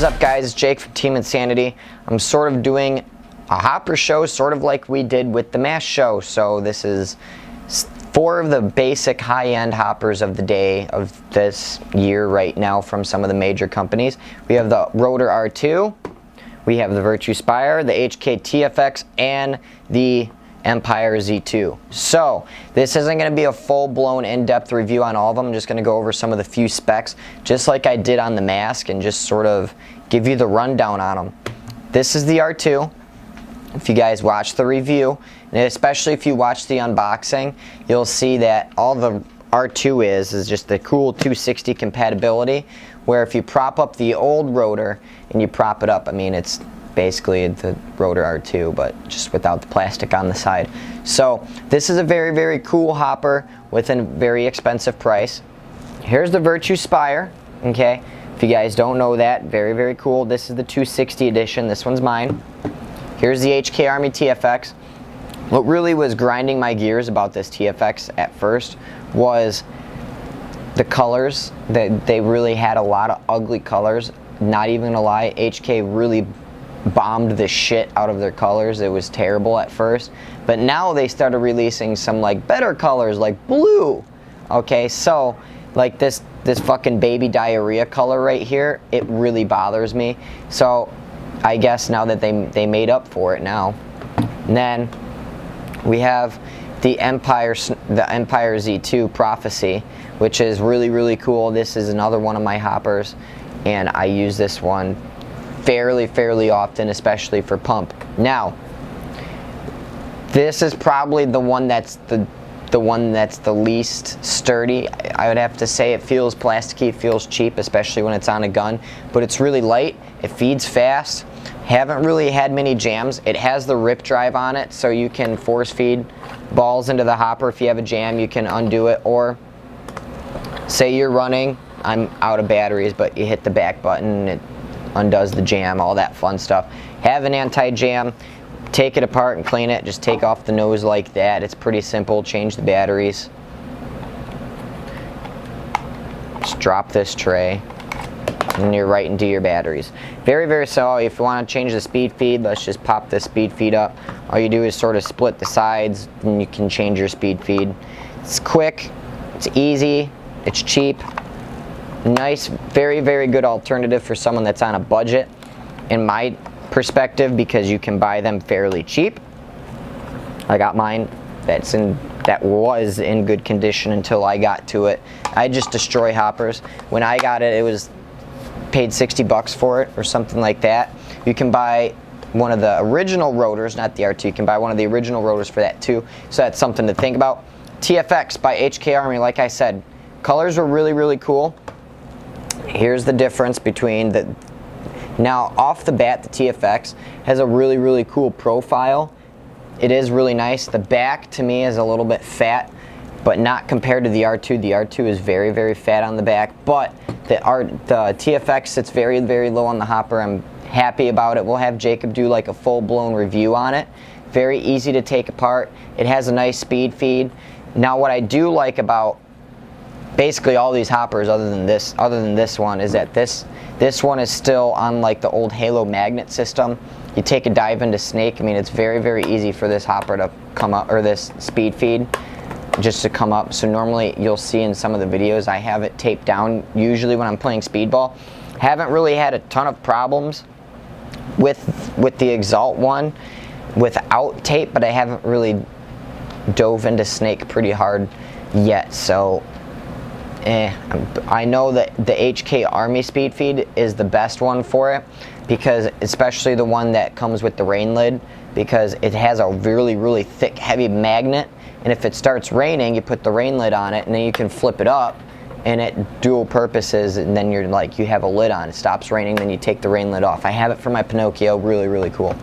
What is up, guys? It's Jake from Team Insanity. I'm sort of doing a hopper show, sort of like we did with the mask show. So this is 4 of the basic high-end hoppers of the day of this year right now from some of the major companies. We have the Rotor R-2, we have the Virtue Spire, the HK TFX, and the Empire Z2. So this isn't going to be a full-blown in-depth review on all of them. I'm just going to go over some of the few specs just like I did on the mask and just sort of give you the rundown on them. This is the R2. If you guys watch the review, and especially if you watch the unboxing, you'll see that all the R2 is just the cool 260 compatibility, where if you prop up the old rotor and you prop it up, I mean, it's basically the Rotor R2, but just without the plastic on the side. So this is a very, very cool hopper with a very expensive price. Here's the Virtue Spire, okay? If you guys don't know that, very, very cool. This is the 260 edition. This one's mine. Here's the HK Army TFX. What really was grinding my gears about this TFX at first was the colors. They really had a lot of ugly colors. Not even gonna lie, HK really bombed the shit out of their colors. It was terrible at first, but now they started releasing some like better colors, like blue. Okay, so like this fucking baby diarrhea color right here, it really bothers me. So I guess now that they made up for it now. And then we have the Empire Z2 Prophecy, which is really, really cool. This is another one of my hoppers, and I use this one fairly often, especially for pump. Now, this is probably the one that's the least sturdy. I would have to say it feels plasticky, it feels cheap, especially when it's on a gun, but it's really light, it feeds fast. Haven't really had many jams. It has the rip drive on it, so you can force feed balls into the hopper. If you have a jam, you can undo it, or say you're running, I'm out of batteries, but you hit the back button and it undoes the jam, all that fun stuff. Have an anti-jam, take it apart and clean it. Just take off the nose like that. It's pretty simple. Change the batteries. Just drop this tray and you're right into your batteries. Very, very simple. If you want to change the speed feed, let's just pop this speed feed up. All you do is sort of split the sides and you can change your speed feed. It's quick, it's easy, it's cheap. Nice, very, very good alternative for someone that's on a budget, in my perspective, because you can buy them fairly cheap. I got mine that was in good condition until I got to it. I just destroy hoppers. When I got it, it was paid 60 bucks for it or something like that. You can buy one of the original rotors, not the R2, you can buy one of the original rotors for that too, so that's something to think about. TFX by HK Army, like I said, colors were really, really cool. Here's the difference between the, now off the bat, the TFX has a really, really cool profile. It is really nice. The back to me is a little bit fat, but not compared to the R2. The R2 is very, very fat on the back, but the TFX sits very, very low on the hopper. I'm happy about it. We'll have Jacob do like a full-blown review on it. Very easy to take apart. It has a nice speed feed. Now what I do like about basically all these hoppers other than this one is that this one is still on like the old Halo magnet system. You take a dive into snake, I mean, it's very, very easy for this hopper to come up, or this speed feed just to come up. So normally you'll see in some of the videos I have it taped down usually when I'm playing speedball. Haven't really had a ton of problems with the Exalt one without tape, but I haven't really dove into snake pretty hard yet, so I know that the HK Army speed feed is the best one for it, because especially the one that comes with the rain lid, because it has a really, really thick, heavy magnet, and if it starts raining, you put the rain lid on it, and then you can flip it up, and it dual purposes, and then you're like, you have a lid on. It stops raining, then you take the rain lid off. I have it for my Pinocchio. Really, really cool.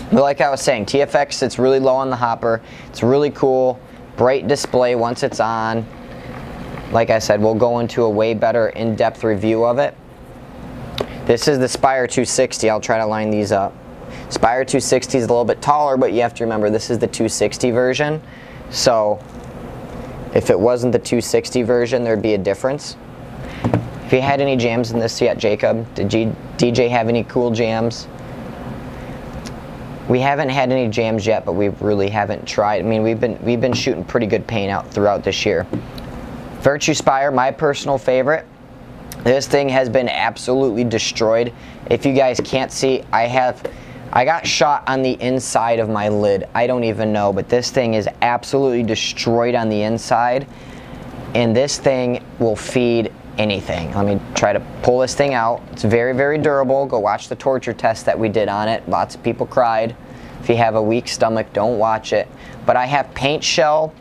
But like I was saying, TFX sits really low on the hopper. It's really cool. Bright display once it's on. Like I said, we'll go into a way better in-depth review of it. This is the Spire 260. I'll try to line these up. Spire 260 is a little bit taller, but you have to remember this is the 260 version. So if it wasn't the 260 version, there'd be a difference. Have you had any jams in this yet, Jacob? Did DJ have any cool jams? We haven't had any jams yet, but we really haven't tried. I mean, we've been shooting pretty good paint out throughout this year. Virtue Spire, my personal favorite. This thing has been absolutely destroyed. If you guys can't see, I got shot on the inside of my lid. I don't even know, but this thing is absolutely destroyed on the inside. And this thing will feed anything. Let me try to pull this thing out. It's very, very durable. Go watch the torture test that we did on it. Lots of people cried. If you have a weak stomach, don't watch it. But I have paint shell,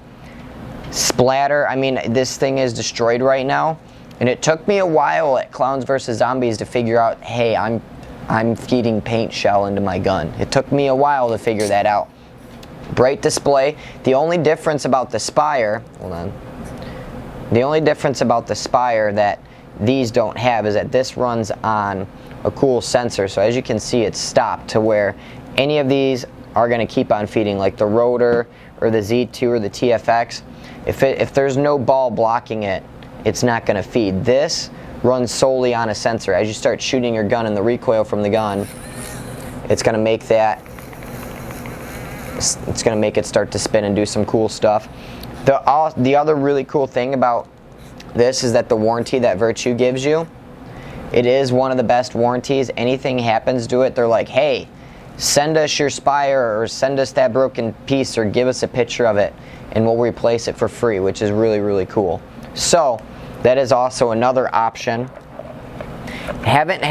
splatter. I mean, this thing is destroyed right now. And it took me a while at Clowns vs. Zombies to figure out, hey, I'm feeding paint shell into my gun. It took me a while to figure that out. Bright display. The only difference about the Spire, hold on. The only difference about the Spire that these don't have is that this runs on a cool sensor. So as you can see, it's stopped to where any of these are going to keep on feeding, like the rotor or the Z2 or the TFX. If there's no ball blocking it, it's not going to feed. This runs solely on a sensor. As you start shooting your gun and the recoil from the gun, it's going to make it start to spin and do some cool stuff. The other really cool thing about this is that the warranty that Virtue gives you, it is one of the best warranties. Anything happens to it, they're like, hey, send us your Spire or send us that broken piece or give us a picture of it and we'll replace it for free, which is really, really cool. So that is also another option. We haven't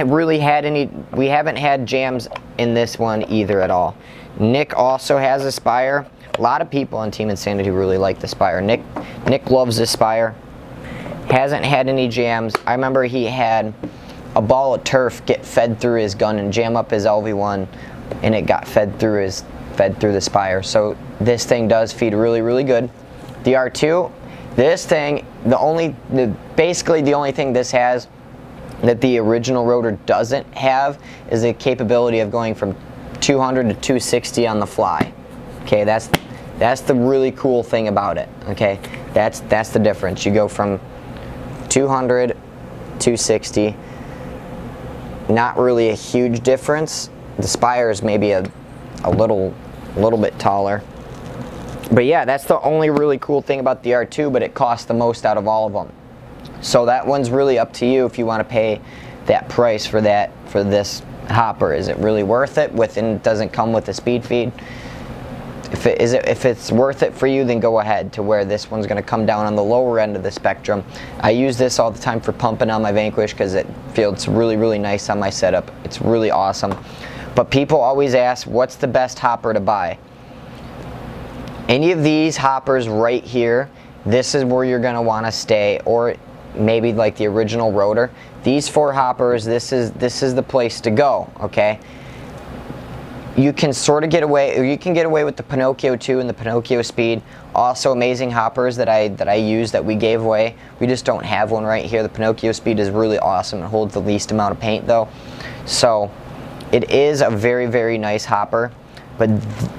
had jams in this one either at all. Nick also has a Spire. A lot of people on Team Insanity really like the Spire. Nick loves this Spire. Hasn't had any jams. I remember he had a ball of turf get fed through his gun and jam up his LV1, and it got fed through the Spire. So this thing does feed really, really good. The R-2, this thing, basically the only thing this has that the original rotor doesn't have is the capability of going from 200 to 260 on the fly. Okay, that's the really cool thing about it. Okay, that's the difference. You go from 200 260. Not really a huge difference. The Spire is maybe a little bit taller. But yeah, that's the only really cool thing about the R2, but it costs the most out of all of them. So that one's really up to you if you want to pay that price for this hopper. Is it really worth it? It doesn't come with a speed feed. If it's worth it for you, then go ahead, to where this one's going to come down on the lower end of the spectrum. I use this all the time for pumping on my Vanquish because it feels really, really nice on my setup. It's really awesome. But people always ask, what's the best hopper to buy? Any of these hoppers right here, this is where you're going to want to stay, or maybe like the original rotor. These 4 hoppers, this is the place to go, okay? You can sort of get away, or you can get away with the Pinocchio 2 and the Pinocchio Speed. Also amazing hoppers that I use that we gave away. We just don't have one right here. The Pinocchio Speed is really awesome. It holds the least amount of paint though. So it is a very, very nice hopper. But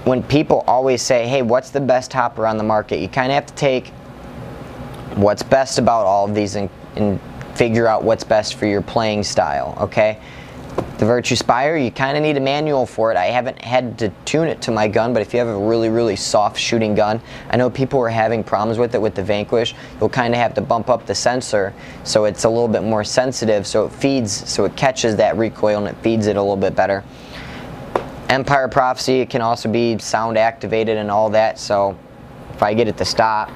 when people always say, hey, what's the best hopper on the market? You kind of have to take what's best about all of these and figure out what's best for your playing style, okay? The Virtue Spire, you kind of need a manual for it. I haven't had to tune it to my gun, but if you have a really, really soft shooting gun, I know people are having problems with it with the Vanquish. You'll kind of have to bump up the sensor so it's a little bit more sensitive, so it catches that recoil and it feeds it a little bit better. Empire Prophecy, it can also be sound activated and all that, so if I get it to stop,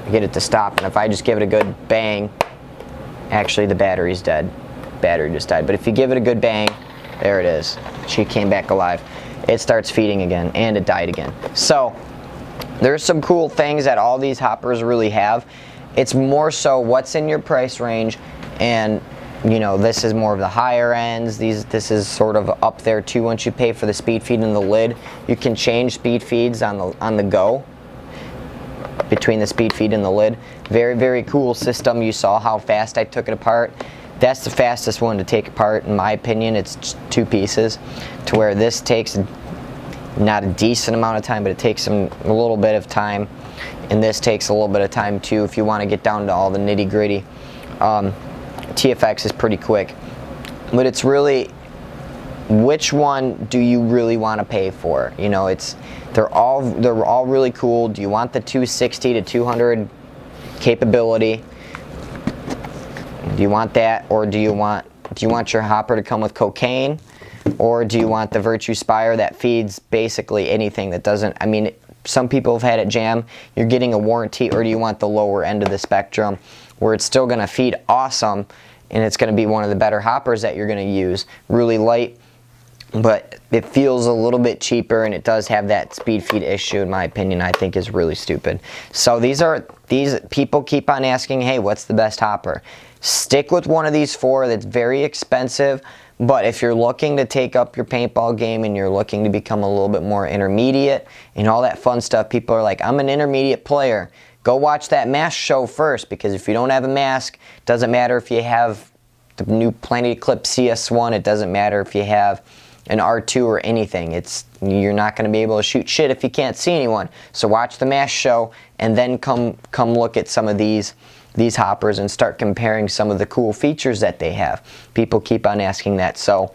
and if I just give it a good bang, actually the battery's dead. Battery just died. But if you give it a good bang, there it is. She came back alive. It starts feeding again, and it died again. So there's some cool things that all these hoppers really have. It's more so what's in your price range, and you know, this is more of the higher ends. This is sort of up there too. Once you pay for the speed feed and the lid, you can change speed feeds on the go between the speed feed and the lid. Very, very cool system. You saw how fast I took it apart. That's the fastest one to take apart, in my opinion. It's just 2 pieces, to where this takes not a decent amount of time, but it takes a little bit of time. and this takes a little bit of time too if you want to get down to all the nitty gritty. TFX is pretty quick, but it's really, which one do you really want to pay for? You know, they're all really cool. Do you want the 260 to 200 capability? Do you want that, or do you want your hopper to come with cocaine, or do you want the Virtue Spire that feeds basically anything that doesn't, I mean, some people have had it jam, you're getting a warranty, or do you want the lower end of the spectrum where it's still going to feed awesome and it's going to be one of the better hoppers that you're going to use, really light, but it feels a little bit cheaper, and it does have that speed feed issue, in my opinion. I think is really stupid. So these people keep on asking, hey, what's the best hopper? Stick with one of these four that's very expensive, but if you're looking to take up your paintball game and you're looking to become a little bit more intermediate and all that fun stuff, people are like, I'm an intermediate player. Go watch that mask show first, because if you don't have a mask, it doesn't matter if you have the new Planet Eclipse CS1, it doesn't matter if you have an R-2 or anything. You're not going to be able to shoot shit if you can't see anyone. So watch the mask show and then come look at some of these hoppers and start comparing some of the cool features that they have. People keep on asking that, so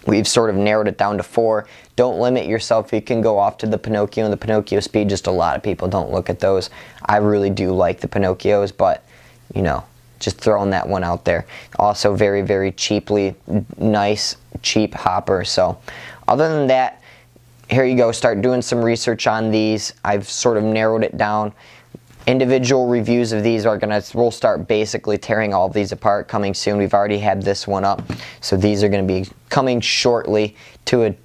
we've sort of narrowed it down to 4. Don't limit yourself. You can go off to the Pinocchio and the Pinocchio Speed. Just a lot of people don't look at those. I really do like the Pinocchios, but you know, just throwing that one out there. Also very, very cheaply, nice, cheap hopper. So other than that, here you go. Start doing some research on these. I've sort of narrowed it down. Individual reviews of these we'll start basically tearing all of these apart coming soon. We've already had this one up, so these are going to be coming shortly to a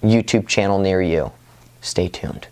YouTube channel near you. Stay tuned.